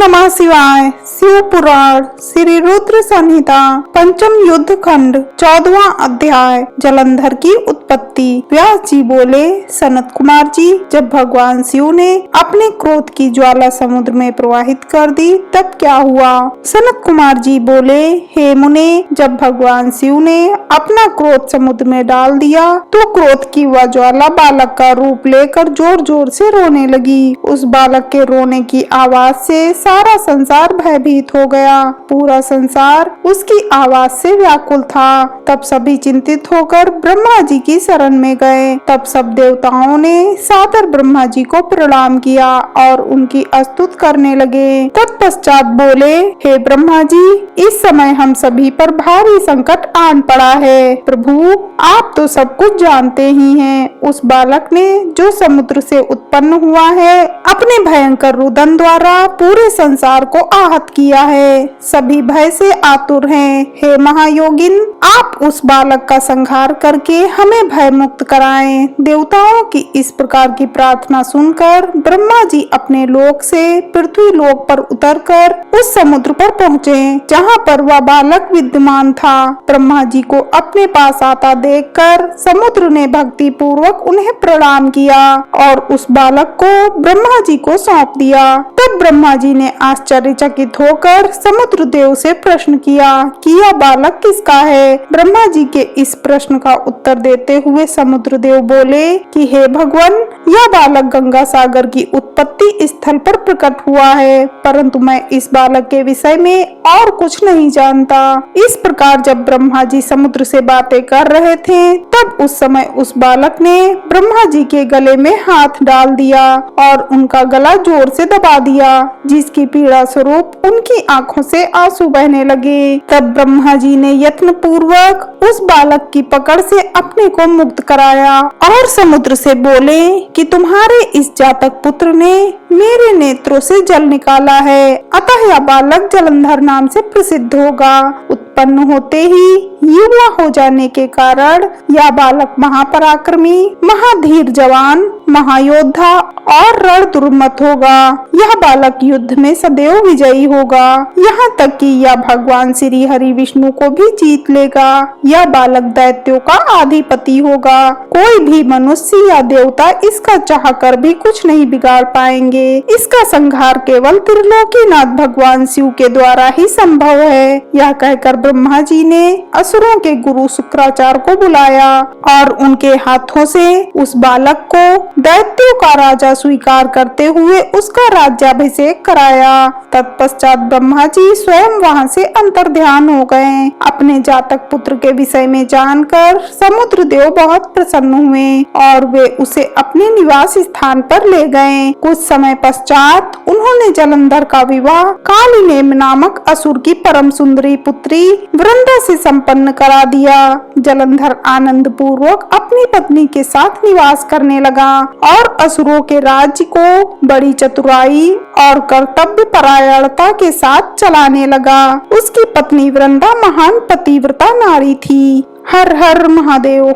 नमः शिवाय। शिव पुराण श्री रुद्र संहिता पंचम युद्ध खंड 14वां अध्याय जलंधर की उत्पत्ति। व्यास जी बोले, सनत कुमार जी, जब भगवान शिव ने अपने क्रोध की ज्वाला समुद्र में प्रवाहित कर दी तब क्या हुआ? सनत कुमार जी बोले, हे मुने, जब भगवान शिव ने अपना क्रोध समुद्र में डाल दिया तो क्रोध की वह ज्वाला बालक का रूप लेकर जोर जोर से रोने लगी। उस बालक के रोने की आवाज से सारा संसार भयभीत हो गया। पूरा संसार उसकी आवाज से व्याकुल था। तब सभी चिंतित होकर ब्रह्मा जी की शरण में गए। तब सब देवताओं ने सादर ब्रह्मा जी को प्रणाम किया और उनकी स्तुति करने लगे। तत्पश्चात बोले, हे ब्रह्मा जी, इस समय हम सभी पर भारी संकट आन पड़ा है। प्रभु, आप तो सब कुछ जानते ही हैं। उस बालक ने जो समुद्र से उत्पन्न हुआ है, अपने भयंकर रुदन द्वारा पूरे संसार को आहत किया है। सभी भय से आतुर हैं। हे महायोगिन, आप उस बालक का संहार करके हमें भय मुक्त कराएं। देवताओं की इस प्रकार की प्रार्थना सुनकर ब्रह्मा जी अपने लोक से पृथ्वी लोक पर उतरकर उस समुद्र पर पहुँचे जहाँ पर वह बालक विद्यमान था। ब्रह्मा जी को अपने पास आता देखकर समुद्र ने भक्ति पूर्वक उन्हें प्रणाम किया और उस बालक को ब्रह्मा जी को सौंप दिया। तब ब्रह्मा जी ने आश्चर्यचकित होकर समुद्र देव से प्रश्न किया कि यह बालक किसका है? ब्रह्मा जी के इस प्रश्न का उत्तर देते हुए समुद्र देव बोले कि हे भगवान, यह बालक गंगा सागर की उत्पत्ति स्थल पर प्रकट हुआ है, परंतु मैं इस बालक के विषय में और कुछ नहीं जानता। इस प्रकार जब ब्रह्मा जी समुद्र से बातें कर रहे थे तब उस समय उस बालक ने ब्रह्मा जी के गले में हाथ डाल दिया और उनका गला जोर से दबा दिया, जिसकी पीड़ा स्वरूप उनकी आंखों से आंसू बहने लगे। तब ब्रह्मा जी ने यत्न पूर्वक उस बालक की पकड़ से अपने को मुक्त कराया और समुद्र से बोले कि तुम्हारे इस जातक पुत्र ने मेरे नेत्रों से जल निकाला है, अतः यह बालक जलंधर नाम से प्रसिद्ध होगा। उत्पन्न होते ही युवा हो जाने के कारण यह बालक महापराक्रमी, महाधीर जवान, महायोद्धा और रण दुर्मत होगा। यह बालक युद्ध में सदैव विजयी होगा, यहाँ तक कि यह भगवान श्री हरि विष्णु को भी जीत लेगा। यह बालक दैत्यों का अधिपति होगा। कोई भी मनुष्य या देवता इसका चाहकर भी कुछ नहीं बिगाड़ पाएंगे। इसका संहार केवल त्रिलोकीनाथ भगवान शिव के द्वारा ही संभव है। यह कहकर ब्रह्मा जी ने असुरों के गुरु शुक्राचार्य को बुलाया और उनके हाथों से उस बालक को दैत्यों का राजा स्वीकार करते हुए उसका राज्याभिषेक कराया। तत्पश्चात ब्रह्मा जी स्वयं वहां से अंतर्ध्यान हो गए। अपने जातक पुत्र के विषय में जानकर समुद्र देव बहुत प्रसन्न हुए और वे उसे अपने निवास स्थान पर ले गए। कुछ समय पश्चात उन्होंने जलंधर का विवाह कालिनेम नामक असुर की परम सुंदरी पुत्री वृंदा से संपन्न करा दिया। जलंधर आनंद पूर्वक अपनी पत्नी के साथ निवास करने लगा और असुरों के राज्य को बड़ी चतुराई और कर्तव्य परायणता के साथ चलाने लगा। उसकी पत्नी वृंदा महान पतिव्रता नारी थी। हर हर महादेव।